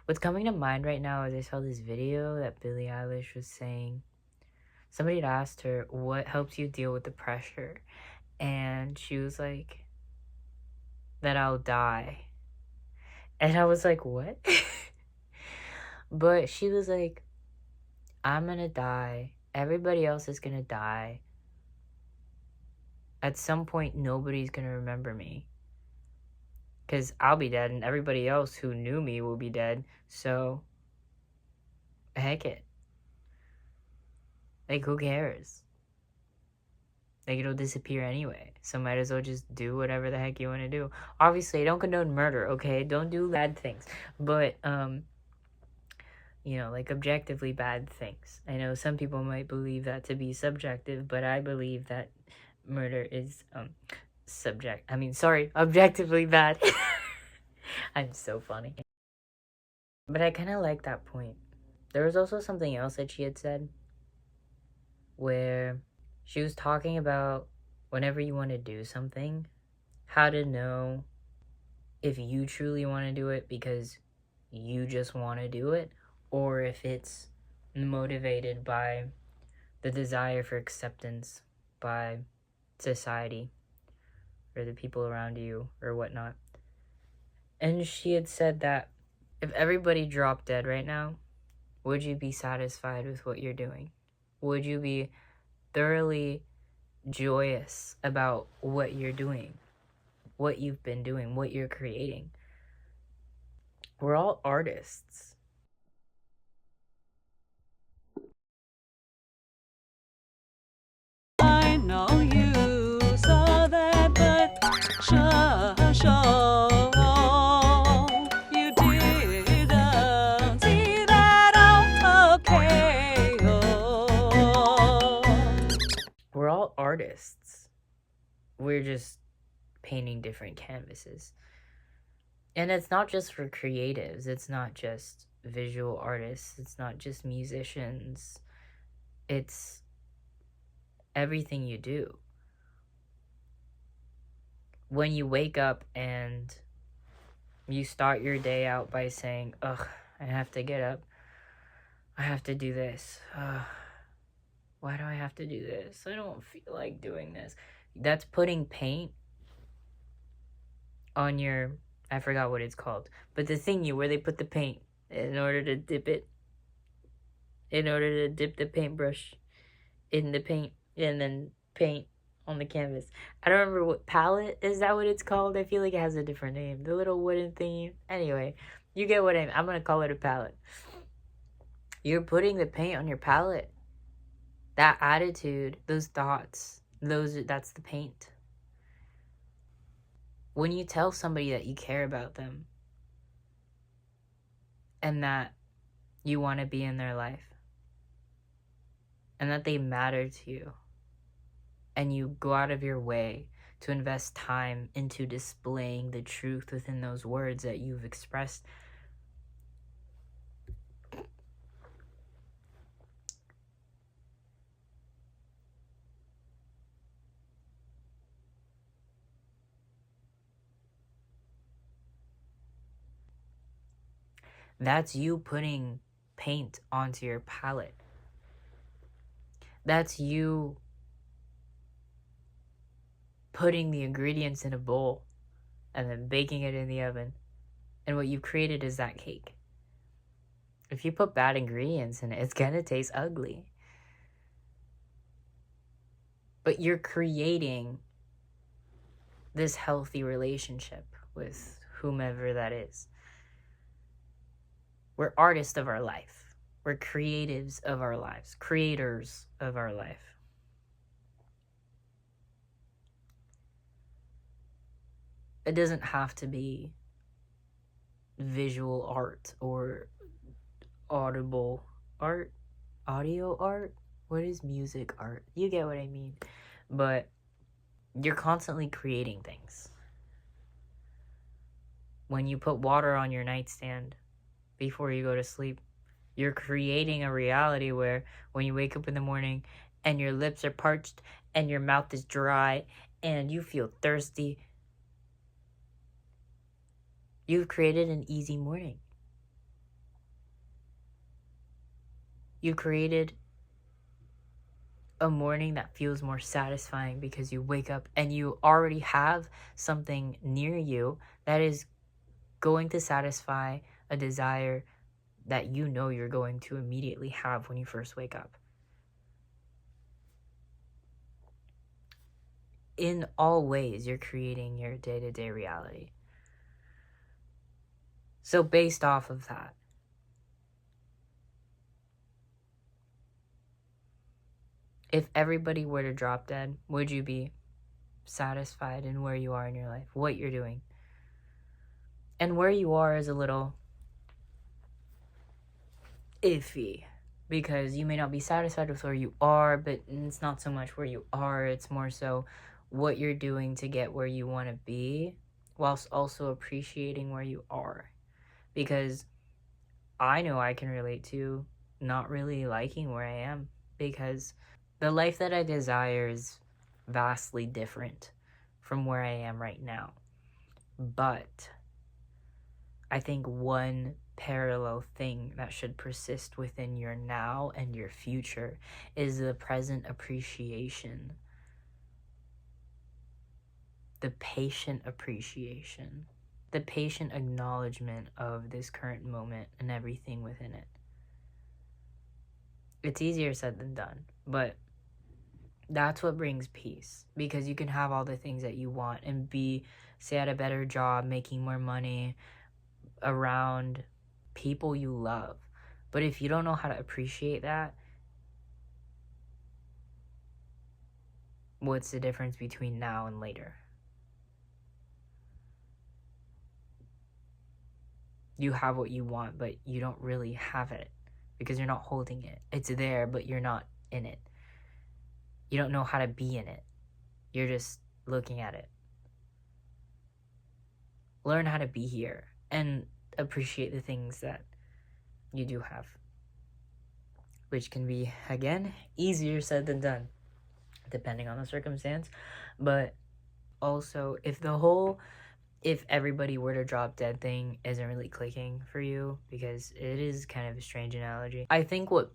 What's coming to mind right now is I saw this video that Billie Eilish was saying. Somebody had asked her, what helps you deal with the pressure? And she was like, that I'll die. And I was like, what? But she was like, I'm gonna die. Everybody else is gonna die. At some point, nobody's gonna remember me. Because I'll be dead and everybody else who knew me will be dead. So, heck it. Like, who cares? Like, it'll disappear anyway. So might as well just do whatever the heck you want to do. Obviously, I don't condone murder, okay? Don't do bad things. But, you know, like objectively bad things. I know some people might believe that to be subjective, but I believe that murder is, objectively bad. I'm so funny. But I kind of like that point. There was also something else that she had said where she was talking about whenever you want to do something, how to know if you truly want to do it because you just want to do it, or if it's motivated by the desire for acceptance by society or the people around you or whatnot. And she had said that if everybody dropped dead right now, would you be satisfied with what you're doing? Would you be thoroughly joyous about what you're doing, what you've been doing, what you're creating? We're all artists. I know you saw that, but sure, you didn't see that. Oh, okay. Oh. We're all artists. We're just painting different canvases. And it's not just for creatives. It's not just visual artists. It's not just musicians. It's everything you do. When you wake up and you start your day out by saying, ugh, I have to get up. I have to do this. Why do I have to do this? I don't feel like doing this. That's putting paint on your, I forgot what it's called, but the thingy where they put the paint in order to dip it, in order to dip the paintbrush in the paint and then paint on the canvas. I don't remember what palette, is that what it's called? I feel like it has a different name. The little wooden thingy. Anyway, you get what I'm gonna call it a palette. You're putting the paint on your palette. That attitude, those thoughts, that's the paint. When you tell somebody that you care about them and that you want to be in their life and that they matter to you, and you go out of your way to invest time into displaying the truth within those words that you've expressed, that's you putting paint onto your palette. That's you putting the ingredients in a bowl and then baking it in the oven. And what you've created is that cake. If you put bad ingredients in it, it's gonna taste ugly. But you're creating this healthy relationship with whomever that is. We're artists of our life. We're creatives of our lives, creators of our life. It doesn't have to be visual art or audible art, audio art. What is music art? You get what I mean. But you're constantly creating things. When you put water on your nightstand before you go to sleep, you're creating a reality where when you wake up in the morning and your lips are parched and your mouth is dry and you feel thirsty, you've created an easy morning. You created a morning that feels more satisfying because you wake up and you already have something near you that is going to satisfy a desire that you know you're going to immediately have when you first wake up. In all ways, you're creating your day-to-day reality. So based off of that, if everybody were to drop dead, would you be satisfied in where you are in your life, what you're doing? And where you are is a little iffy because you may not be satisfied with where you are, but it's not so much where you are, it's more so what you're doing to get where you want to be, whilst also appreciating where you are. Because I know I can relate to not really liking where I am, because the life that I desire is vastly different from where I am right now. But I think one parallel thing that should persist within your now and your future is the present appreciation, the patient appreciation, the patient acknowledgement of this current moment and everything within it. It's easier said than done, but that's what brings peace, because you can have all the things that you want and be, say, at a better job, making more money, around people you love. But if you don't know how to appreciate that, what's the difference between now and later? You have what you want, but you don't really have it because you're not holding it. It's there, but you're not in it. You don't know how to be in it. You're just looking at it. Learn how to be here and appreciate the things that you do have, which can be, again, easier said than done, depending on the circumstance. But also, if everybody were to drop dead thing isn't really clicking for you, because it is kind of a strange analogy. I think what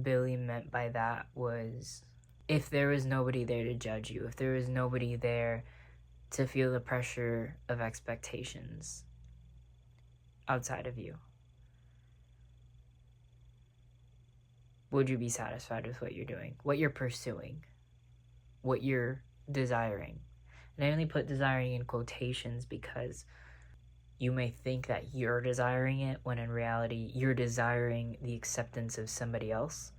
Billy meant by that was, if there was nobody there to judge you, if there was nobody there to feel the pressure of expectations outside of you, would you be satisfied with what you're doing, what you're pursuing, what you're desiring? And I only put desiring in quotations because you may think that you're desiring it when in reality you're desiring the acceptance of somebody else.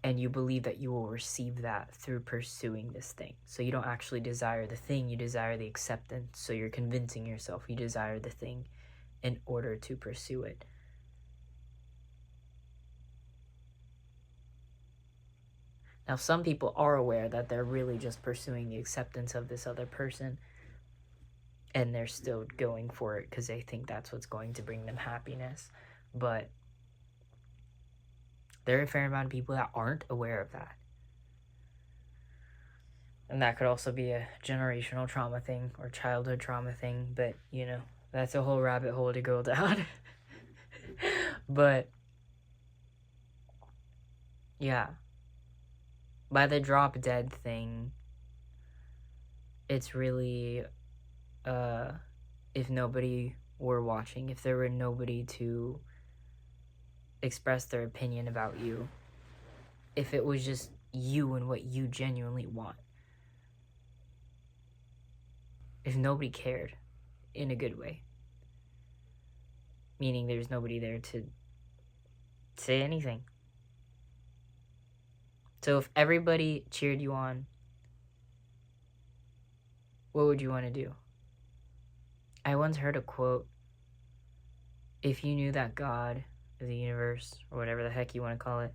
And you believe that you will receive that through pursuing this thing. So you don't actually desire the thing, you desire the acceptance. So you're convincing yourself you desire the thing in order to pursue it. Now, some people are aware that they're really just pursuing the acceptance of this other person, and they're still going for it because they think that's what's going to bring them happiness. But there are a fair amount of people that aren't aware of that. And that could also be a generational trauma thing or childhood trauma thing, but, you know, that's a whole rabbit hole to go down. But, yeah. By the drop dead thing, it's really, if nobody were watching, if there were nobody to express their opinion about you, if it was just you and what you genuinely want, if nobody cared in a good way, meaning there's nobody there to say anything. So if everybody cheered you on, what would you want to do? I once heard a quote, if you knew that God, the universe, or whatever the heck you want to call it,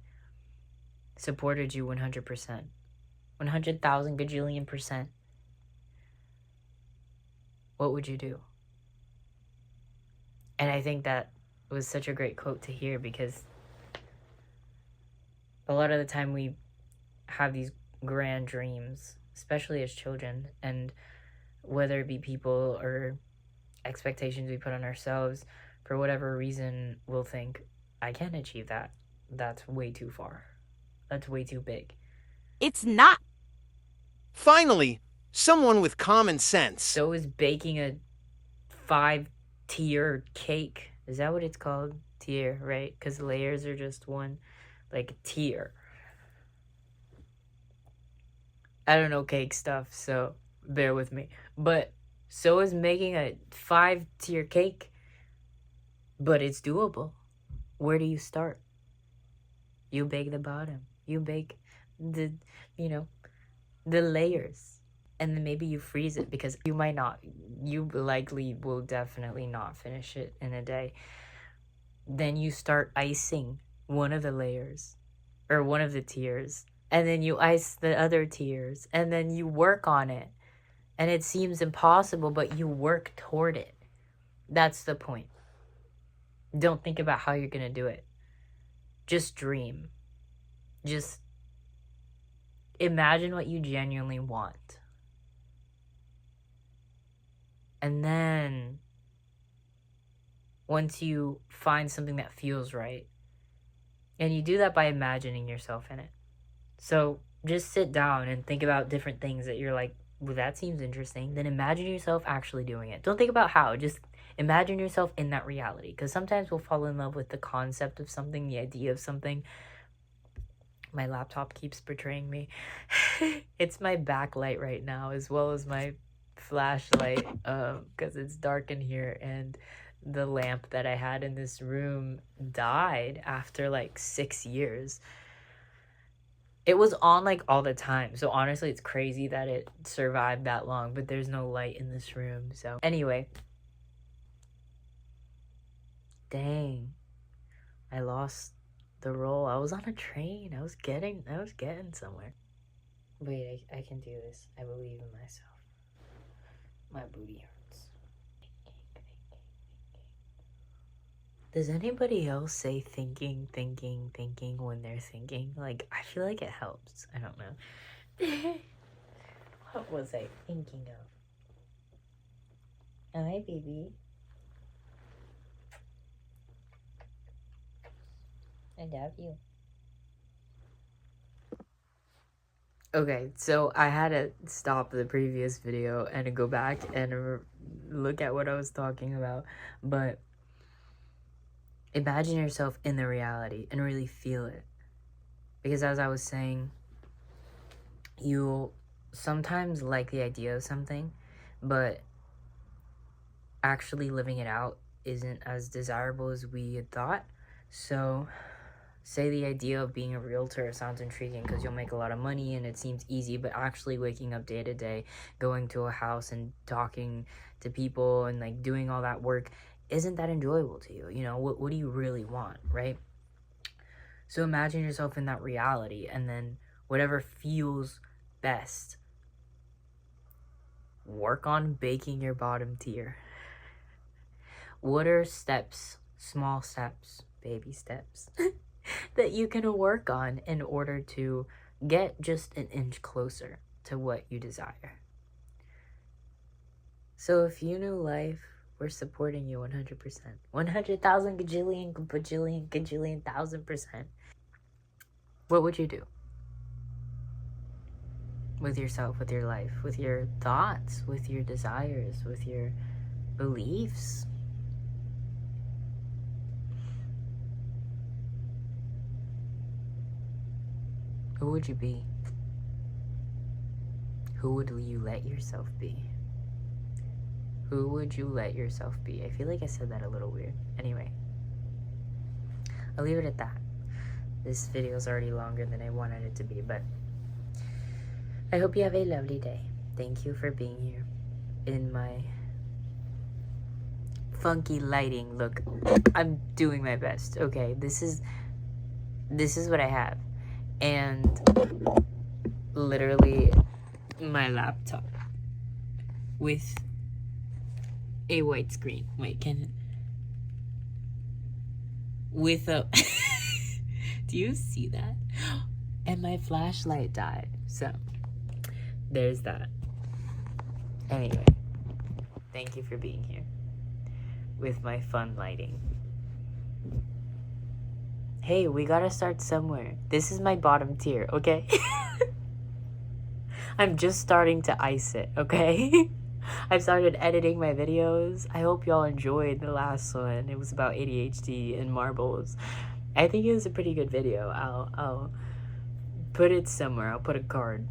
supported you 100%, 100,000 gajillion %, what would you do? And I think that was such a great quote to hear, because a lot of the time we have these grand dreams, especially as children, and whether it be people or expectations we put on ourselves, for whatever reason, we'll think, I can't achieve that. That's way too far. That's way too big. It's not. Finally, someone with common sense. So is baking a 5-tier cake. Is that what it's called? Tier, right? Because layers are just one, like a tier. I don't know cake stuff, so bear with me. But so is making a 5-tier cake. But it's doable. Where do you start? You bake the bottom. You bake the, the layers. And then maybe you freeze it, because you might not. You likely will definitely not finish it in a day. Then you start icing one of the layers, or one of the tiers. And then you ice the other tiers. And then you work on it. And it seems impossible, but you work toward it. That's the point. Don't think about how you're going to do it. Just dream. Just imagine what you genuinely want. And then, once you find something that feels right, and you do that by imagining yourself in it. So, just sit down and think about different things that you're like, well, that seems interesting. Then imagine yourself actually doing it. Don't think about how. Just imagine yourself in that reality. Because sometimes we'll fall in love with the concept of something, the idea of something. My laptop keeps betraying me. It's my backlight right now, as well as my flashlight, because it's dark in here, and the lamp that I had in this room died after like 6 years. It was on like all the time, so honestly it's crazy that it survived that long, but there's no light in this room. So anyway, dang, I lost the roll. I was on a train. I was getting somewhere. Wait, I can do this. I believe in myself. My booty hurts. Does anybody else say thinking when they're thinking? Like, I feel like it helps. I don't know. What was I thinking of? Hi, baby. I love you. Okay, so I had to stop the previous video and go back and look at what I was talking about. But imagine yourself in the reality and really feel it. Because as I was saying, you'll sometimes like the idea of something, but actually living it out isn't as desirable as we had thought. So, say the idea of being a realtor sounds intriguing because you'll make a lot of money and it seems easy, but actually waking up day to day, going to a house and talking to people and like doing all that work isn't that enjoyable to you. You know, what do you really want, right? So imagine yourself in that reality, and then whatever feels best, work on baking your bottom tier. What are steps, small steps, baby steps, that you can work on in order to get just an inch closer to what you desire? So if you knew life, we're supporting you 100%. 100,000 gajillion, bajillion, gajillion, 1,000%. What would you do? With yourself, with your life, with your thoughts, with your desires, with your beliefs? Who would you be? Who would you let yourself be? Who would you let yourself be? I feel like I said that a little weird. Anyway, I'll leave it at that. This video is already longer than I wanted it to be, but I hope you have a lovely day. Thank you for being here in my funky lighting. Look, I'm doing my best. Okay, this is what I have. And literally my laptop with a white screen. Wait, can it? With a do you see that? And my flashlight died. So there's that. Anyway, thank you for being here with my fun lighting. Hey, we gotta start somewhere. This is my bottom tier, okay? I'm just starting to ice it, okay? I've started editing my videos. I hope y'all enjoyed the last one. It was about ADHD and marbles. I think it was a pretty good video. I'll put it somewhere. I'll put a card.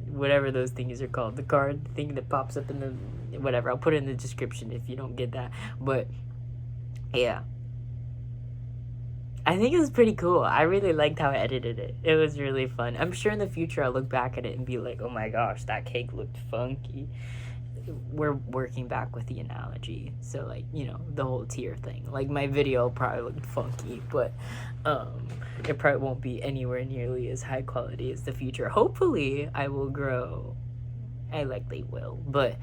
Whatever those things are called. The card thing that pops up in the... Whatever. I'll put it in the description if you don't get that. But, yeah. I think it was pretty cool. I really liked how I edited it. It was really fun. I'm sure in the future I'll look back at it and be like, oh my gosh, that cake looked funky. We're working back with the analogy. So, like, you know, the whole tier thing. Like, my video probably looked funky, but it probably won't be anywhere nearly as high quality as the future. Hopefully, I will grow. I likely will, but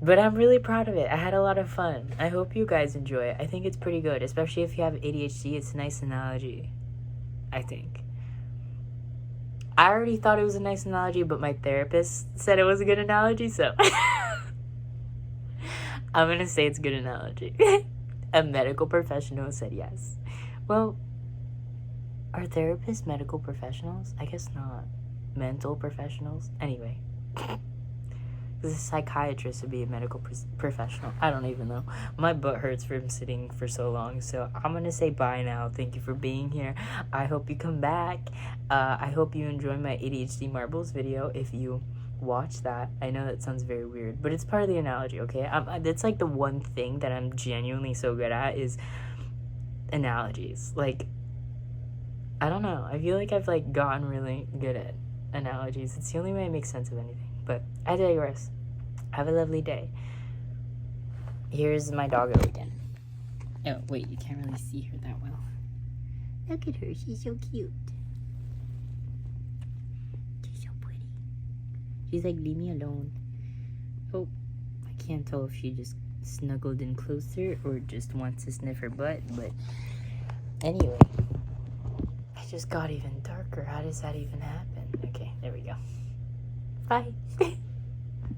I'm really proud of it. I had a lot of fun. I hope you guys enjoy it. I think it's pretty good, especially if you have ADHD. It's a nice analogy, I think. I already thought it was a nice analogy, but my therapist said it was a good analogy, so I'm gonna say it's a good analogy. A medical professional said yes. Well, are therapists medical professionals? I guess not. Mental professionals? Anyway. Because a psychiatrist would be a medical professional. I don't even know. My butt hurts from sitting for so long. So I'm going to say bye now. Thank you for being here. I hope you come back. I hope you enjoy my ADHD marbles video if you watch that. I know that sounds very weird, but it's part of the analogy, okay? That's like the one thing that I'm genuinely so good at is analogies. Like, I don't know. I feel like I've like gotten really good at analogies. It's the only way I make sense of anything. But I digress. Have a lovely day. Here's my doggo again. Oh, wait, you can't really see her that well. Look at her. She's so cute. She's so pretty. She's like, leave me alone. Oh, I can't tell if she just snuggled in closer or just wants to sniff her butt. But anyway, it just got even darker. How does that even happen? Okay, there we go. Bye.